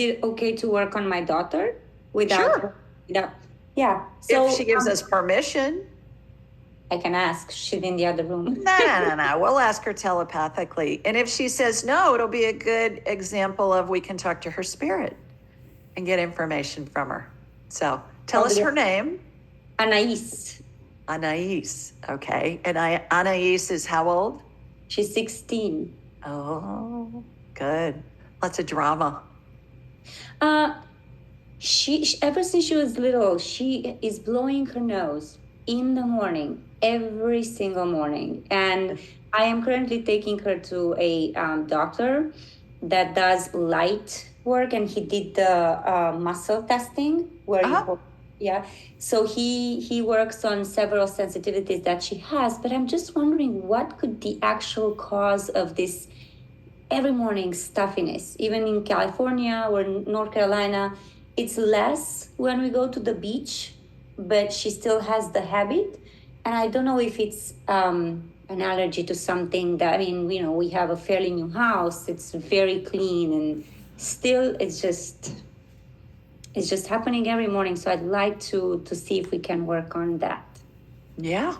it okay to work on my daughter Sure. without yeah. So If she gives us permission. I can ask. She's in the other room. No. We'll ask her telepathically. And if she says no, it'll be a good example of we can talk to her spirit and get information from her. So tell us her name. Anais. Anais. Okay. And Anais is how old? She's 16. Oh, good. Lots of drama. She ever since she was little, she is blowing her nose in the morning, every single morning. And I am currently taking her to a doctor that does light work, and he did the muscle testing where yeah. So he works on several sensitivities that she has, but I'm just wondering what could the actual cause of this every morning stuffiness, even in California or North Carolina. It's less when we go to the beach, but she still has the habit. And I don't know if it's an allergy to something that, I mean, we have a fairly new house. It's very clean, and still it's just happening every morning. So I'd like to see if we can work on that. Yeah,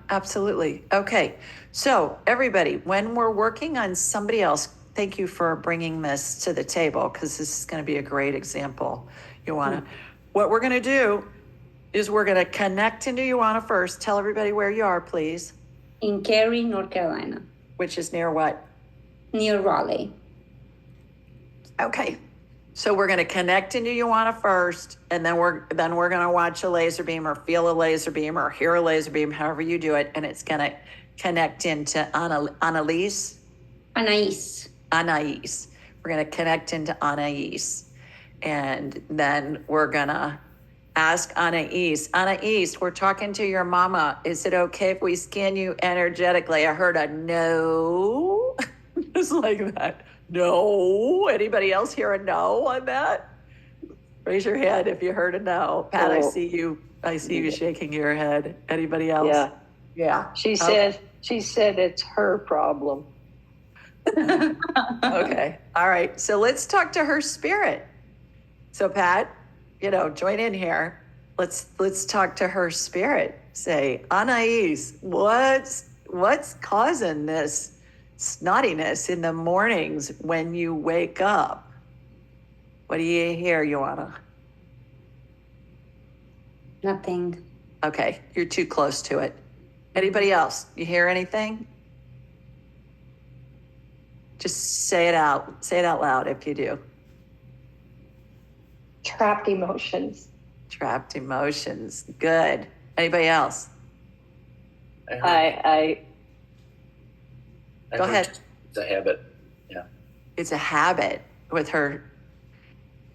absolutely. Okay. So everybody, when we're working on somebody else, thank you for bringing this to the table, because this is going to be a great example. Ioana, what we're going to do is we're going to connect into Ioana first. Tell everybody where you are, please. In Cary, North Carolina. Which is near what? Near Raleigh. Okay. So we're going to connect into Ioana first, and then we're going to watch a laser beam or feel a laser beam or hear a laser beam, however you do it, and it's going to connect into Anais. We're going to connect into Anais, and then we're going to ask Anais. Anais, we're talking to your mama. Is it okay if we scan you energetically? I heard a no. Just like that. No. Anybody else hear a no on that? Raise your hand if you heard a no. Pat, I see you shaking your head. Anybody else? Yeah. She said it's her problem. Okay. All right. So let's talk to her spirit. So Pat, join in here. Let's talk to her spirit. Say, Anais, what's causing this snottiness in the mornings when you wake up? What do you hear, Ioana? Nothing. Okay, you're too close to it. Anybody else? You hear anything? Just say it out. Say it out loud if you do. Trapped emotions. Good. Anybody else? I Go ahead. It's a habit. Yeah. It's a habit with her.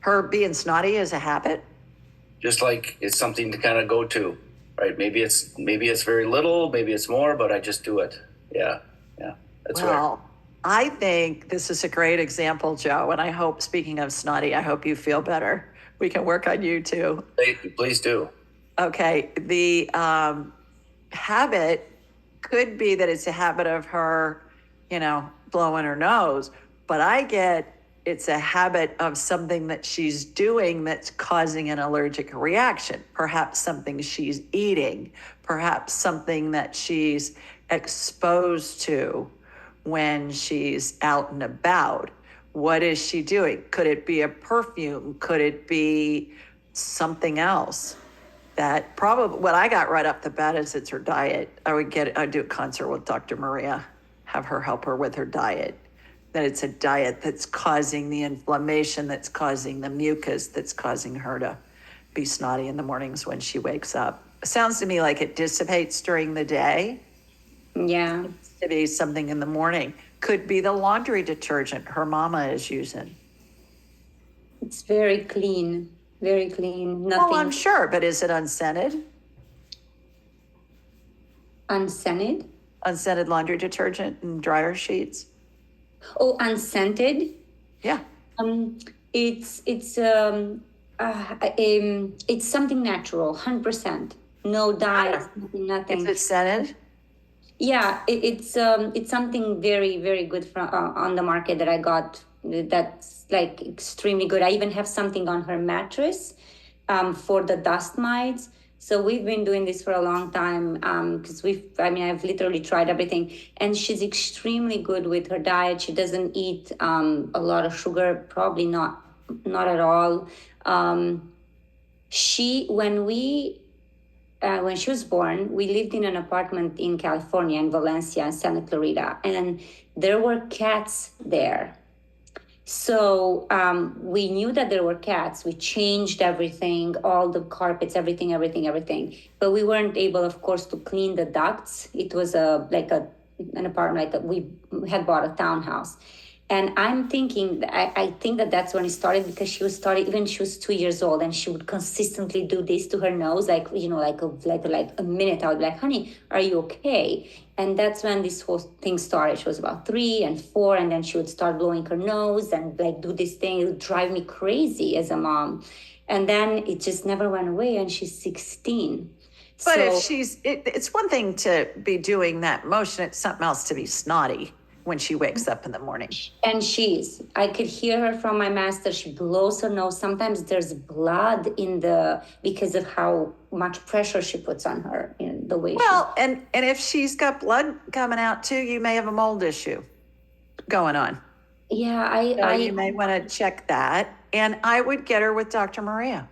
Her being snotty is a habit. Just like it's something to kind of go to, right? Maybe it's very little, maybe it's more, but I just do it. Yeah. That's right. I think this is a great example, Joe. And I hope, speaking of snotty, I hope you feel better. We can work on you too. Please do. Okay. The habit could be that it's a habit of her, blowing her nose, but I get it's a habit of something that she's doing that's causing an allergic reaction. Perhaps something she's eating, perhaps something that she's exposed to when she's out and about. What is she doing? Could it be a perfume? Could it be something else? That probably, what I got right off the bat is it's her diet. I'd do a consult with Dr. Maria, have her help her with her diet. That it's a diet that's causing the inflammation, that's causing the mucus, that's causing her to be snotty in the mornings when she wakes up. It sounds to me like it dissipates during the day. Yeah. To be something in the morning. Could be the laundry detergent her mama is using. It's very clean. Nothing. Oh, I'm sure, but is it unscented? Unscented? Unscented laundry detergent and dryer sheets. Oh, unscented? Yeah. It's something natural, 100%. No dyes, nothing. Is it scented? Yeah, it's something very, very good from on the market that I got That's like extremely good. I even have something on her mattress for the dust mites. So we've been doing this for a long time because I've literally tried everything. And she's extremely good with her diet. She doesn't eat a lot of sugar, probably not at all. She, when she was born, we lived in an apartment in California, in Valencia, and Santa Clarita, and there were cats there. So we knew that there were cats. We changed everything, all the carpets, everything. But we weren't able, of course, to clean the ducts. It was an apartment, we had bought a townhouse. And I'm thinking, I think that's when it started, because she was 2 years old, and she would consistently do this to her nose, like a minute. I would be like, honey, are you okay? And that's when this whole thing started. She was about 3 and 4, and then she would start blowing her nose and like do this thing. It would drive me crazy as a mom. And then it just never went away, and she's 16. But if it's one thing to be doing that motion, it's something else to be snotty when she wakes up in the morning. And I could hear her from my master. She blows her nose. Sometimes there's blood because of how much pressure she puts on her in the way. And if she's got blood coming out too, you may have a mold issue going on. Yeah, you may want to check that. And I would get her with Dr. Maria.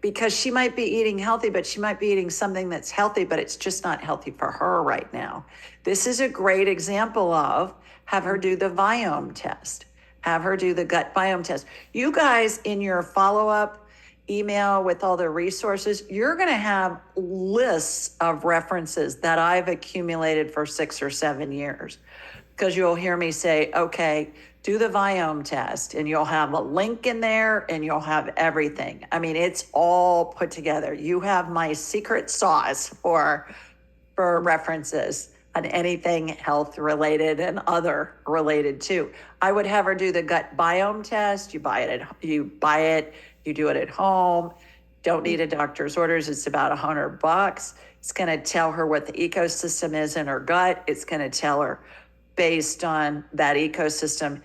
Because she might be eating healthy, but she might be eating something that's healthy, but it's just not healthy for her right now. This is a great example of have her do the Viome test, have her do the gut biome test. You guys, in your follow-up email with all the resources, you're going to have lists of references that I've accumulated for 6 or 7 years, because you'll hear me say, okay, do the Viome test, and you'll have a link in there, and you'll have everything. I mean, it's all put together. You have my secret sauce for references on anything health related and other related too. I would have her do the gut biome test. You buy it, you do it at home. Don't need a doctor's orders. It's about $100. It's going to tell her what the ecosystem is in her gut. It's going to tell her, based on that ecosystem,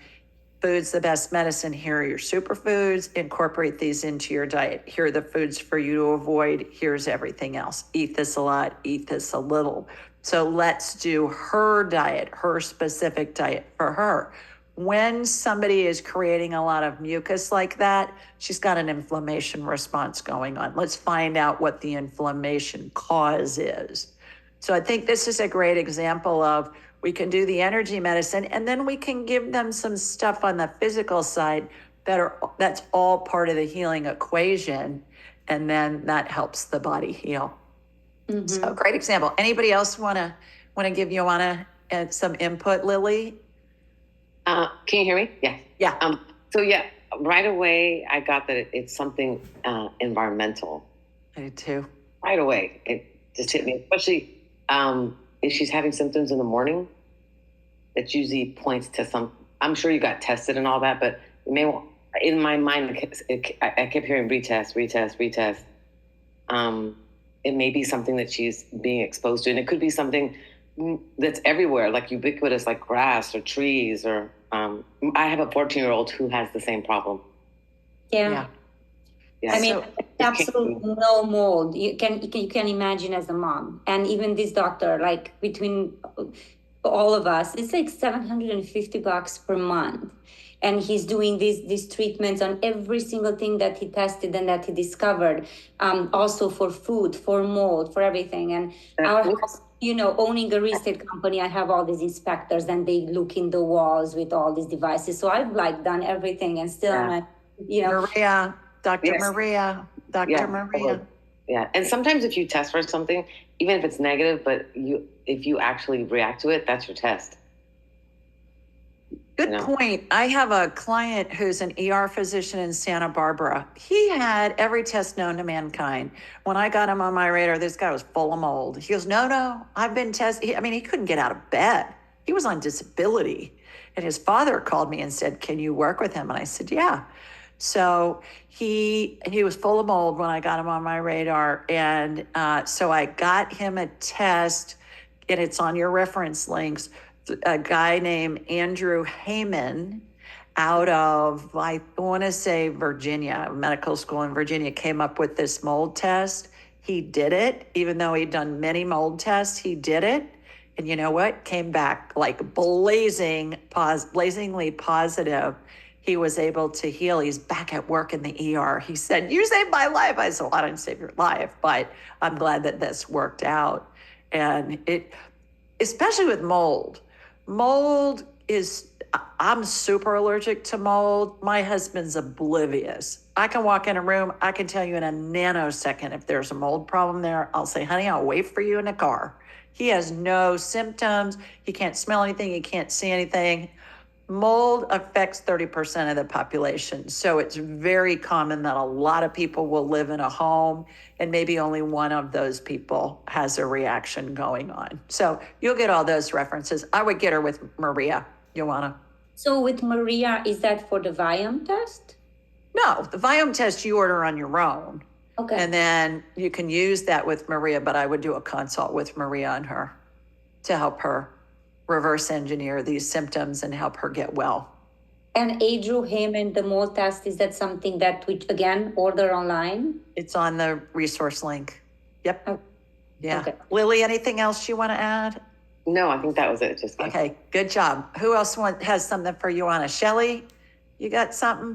food's the best medicine. Here are your superfoods. Incorporate these into your diet. Here are the foods for you to avoid. Here's everything else. Eat this a lot, eat this a little. So let's do her diet, her specific diet for her. When somebody is creating a lot of mucus like that, she's got an inflammation response going on. Let's find out what the inflammation cause is. So I think this is a great example of, we can do the energy medicine, and then we can give them some stuff on the physical side that's all part of the healing equation, and then that helps the body heal. Mm-hmm. So great example. Anybody else want to give Joanna some input, Lily? Can you hear me? Yeah. Yeah. So right away I got that it's something environmental. I did too. Right away, it just hit me, especially if she's having symptoms in the morning. That usually points to some. I'm sure you got tested and all that, but in my mind, I kept hearing retest. It may be something that she's being exposed to, and it could be something that's everywhere, like ubiquitous, like grass or trees. Or I have a 14-year-old who has the same problem. Yeah. I mean, absolutely no mold. You can imagine as a mom, and even this doctor, like between all of us, it's like $750 per month, and he's doing these treatments on every single thing that he tested and that he discovered. Also for food, for mold, for everything. And our house, owning a real estate company, I have all these inspectors, and they look in the walls with all these devices. So I've done everything, and still I'm like, Maria, Dr. Yes. Maria, Dr. Maria. Yeah, and sometimes if you test for something, even if it's negative, but if you actually react to it, that's your test. Good point. I have a client who's an ER physician in Santa Barbara. He had every test known to mankind. When I got him on my radar, this guy was full of mold. He goes, no, I've been tested. He couldn't get out of bed. He was on disability. And his father called me and said, can you work with him? And I said, yeah. So he was full of mold when I got him on my radar. And so I got him a test, and it's on your reference links, a guy named Andrew Heyman. out of, I want to say Virginia, medical school in Virginia came up with this mold test. He did it, even though he'd done many mold tests, he did it. And you know what? Came back like blazingly positive. He was able to heal. He's back at work in the ER. He said, "You saved my life." I said, "Well, I didn't save your life, but I'm glad that this worked out." And it, especially with mold, mold is, I'm super allergic to mold. My husband's oblivious. I can walk in a room, I can tell you in a nanosecond if there's a mold problem there. I'll say, "Honey, I'll wait for you in the car." He has no symptoms. He can't smell anything. He can't see anything. Mold affects 30% of the population. So it's very common that a lot of people will live in a home and maybe only one of those people has a reaction going on. So you'll get all those references. I would get her with Maria, Joanna. So with Maria, is that for the Viome test? No, the Viome test you order on your own. Okay. And then you can use that with Maria, but I would do a consult with Maria on her to help her reverse engineer these symptoms and help her get well. And Adru Heyman, the mold test, is that something that we, again, order online? It's on the resource link. Yep. Oh, Yeah. okay. Lily, anything else you want to add? No, I think that was it. Just Okay, good job. Who else has something for you, Anna? Shelley, you got something?